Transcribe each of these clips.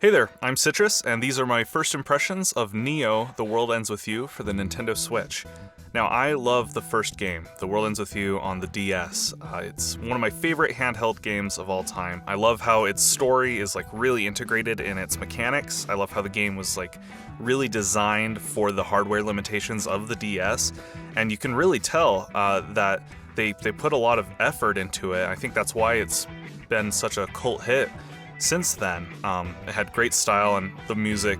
Hey there, I'm Citrus, and these are my first impressions of Neo: The World Ends With You for the Nintendo Switch. Now, I love the first game, The World Ends With You on the DS. It's one of my favorite handheld games of all time. I love how its story is really integrated in its mechanics. I love how the game was really designed for the hardware limitations of the DS, and you can really tell that they put a lot of effort into it. I think that's why it's been such a cult hit since then. It had great style, and the music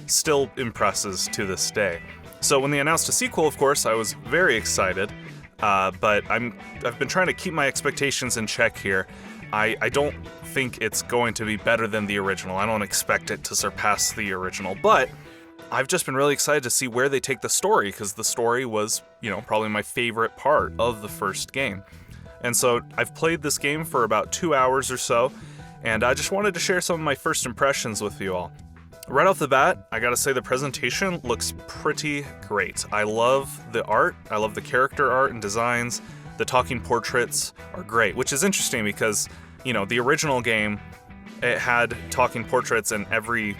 still impresses to this day. So when they announced a sequel, of course, I was very excited, but I've been trying to keep my expectations in check here. I don't think it's going to be better than the original. I don't expect it to surpass the original, but I've just been really excited to see where they take the story, because the story was, probably my favorite part of the first game. And so I've played this game for about 2 hours or so, and I just wanted to share some of my first impressions with you all. Right off the bat, I gotta say the presentation looks pretty great. I love the art, I love the character art and designs. The talking portraits are great, which is interesting because, the original game, it had talking portraits, and every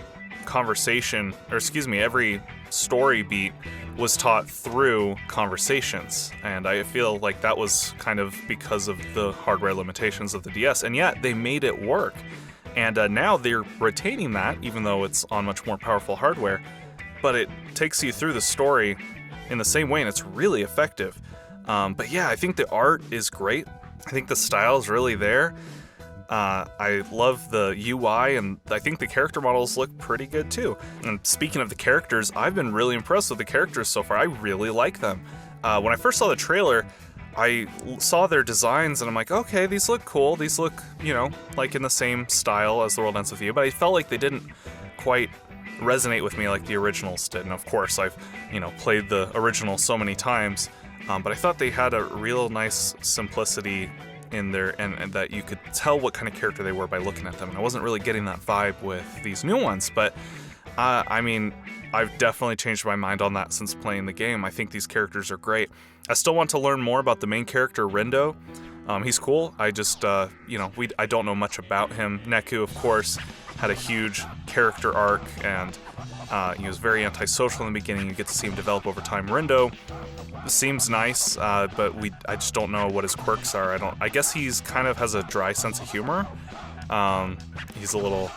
every story beat was taught through conversations. And I feel like that was kind of because of the hardware limitations of the DS, and yet they made it work. And now they're retaining that, even though it's on much more powerful hardware, but it takes you through the story in the same way, and it's really effective. But yeah, I think the art is great. I think the style is really there. I love the UI, and I think the character models look pretty good too. And speaking of the characters, I've been really impressed with the characters so far. I really like them. When I first saw the trailer, I saw their designs and I'm like, okay, these look cool. These look, like in the same style as The World Ends With You, but I felt like they didn't quite resonate with me like the originals did. And of course, I've, played the original so many times, but I thought they had a real nice simplicity in there, and that you could tell what kind of character they were by looking at them. And I wasn't really getting that vibe with these new ones, but I've definitely changed my mind on that since playing the game. I think these characters are great. I still want to learn more about the main character, Rindo. He's cool. I just, I don't know much about him. Neku, of course, had a huge character arc, and he was very antisocial in the beginning. You get to see him develop over time. Rindo seems nice, but I just don't know what his quirks are. I guess he's kind of has a dry sense of humor. He's a little,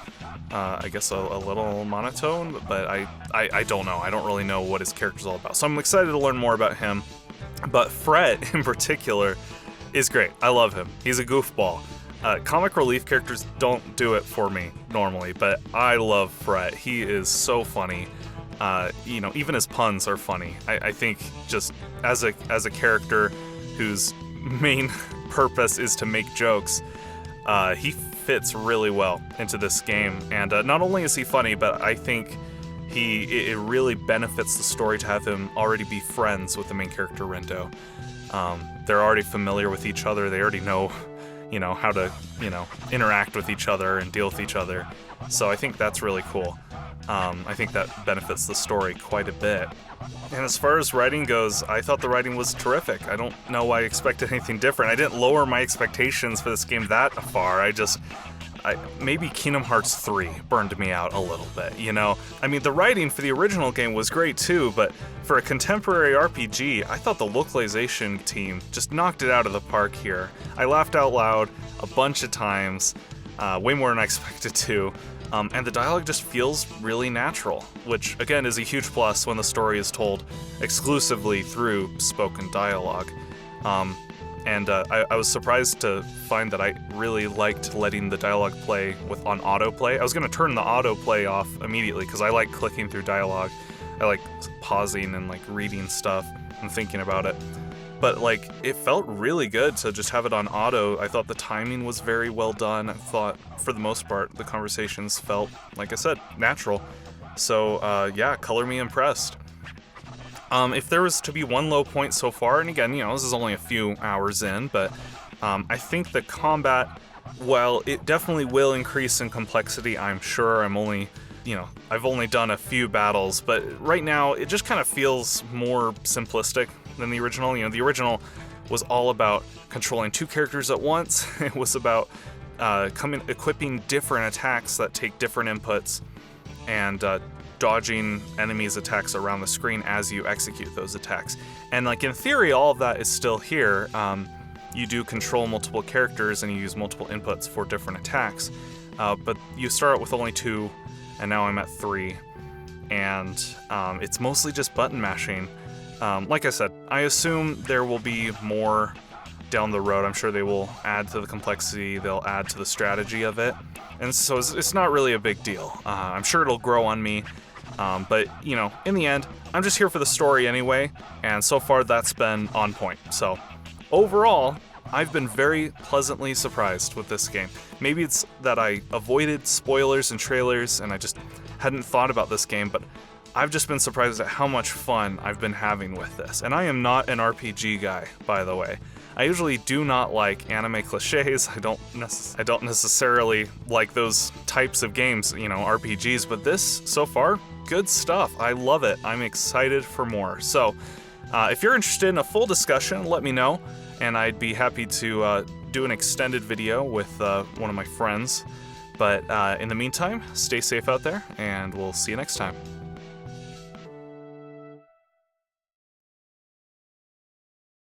a little monotone, but I don't know. I don't really know what his character's all about. So I'm excited to learn more about him. But Fred, in particular, is great. I love him. He's a goofball. Comic relief characters don't do it for me normally, but I love Fred. He is so funny. Even his puns are funny. I think just as a character whose main purpose is to make jokes, he fits really well into this game. And not only is he funny, but I think it really benefits the story to have him already be friends with the main character, Rindo. They're already familiar with each other. They already know, how to, interact with each other and deal with each other. So I think that's really cool. I think that benefits the story quite a bit. And as far as writing goes, I thought the writing was terrific. I don't know why I expected anything different. I didn't lower my expectations for this game that far. Maybe Kingdom Hearts 3 burned me out a little bit, the writing for the original game was great too, but for a contemporary RPG, I thought the localization team just knocked it out of the park here. I laughed out loud a bunch of times, way more than I expected to. And the dialogue just feels really natural, which again is a huge plus when the story is told exclusively through spoken dialogue. I was surprised to find that I really liked letting the dialogue play on autoplay. I was going to turn the autoplay off immediately because I like clicking through dialogue. I like pausing and reading stuff and thinking about it. But it felt really good to just have it on auto. I thought the timing was very well done. I thought, for the most part, the conversations felt, like I said, natural. So, color me impressed. If there was to be one low point so far, and again, this is only a few hours in, but I think the combat, while it definitely will increase in complexity, I'm sure. I've only done a few battles, but right now it just kind of feels more simplistic than the original. The original was all about controlling two characters at once. It was about equipping different attacks that take different inputs, and dodging enemies' attacks around the screen as you execute those attacks. And like in theory, all of that is still here. You do control multiple characters and you use multiple inputs for different attacks, but you start out with only 2, and now I'm at 3, and it's mostly just button mashing. Like I said, I assume there will be more down the road. I'm sure they will add to the complexity, they'll add to the strategy of it, and so it's not really a big deal. I'm sure it'll grow on me, but you know, in the end, I'm just here for the story anyway, and so far that's been on point. So overall, I've been very pleasantly surprised with this game. Maybe it's that I avoided spoilers and trailers and I just hadn't thought about this game, but I've just been surprised at how much fun I've been having with this. And I am not an RPG guy, by the way. I usually do not like anime cliches. I don't necessarily like those types of games, you know, RPGs, but this, so far, good stuff. I love it. I'm excited for more. So, if you're interested in a full discussion, let me know, and I'd be happy to do an extended video with one of my friends. But in the meantime, stay safe out there, and we'll see you next time.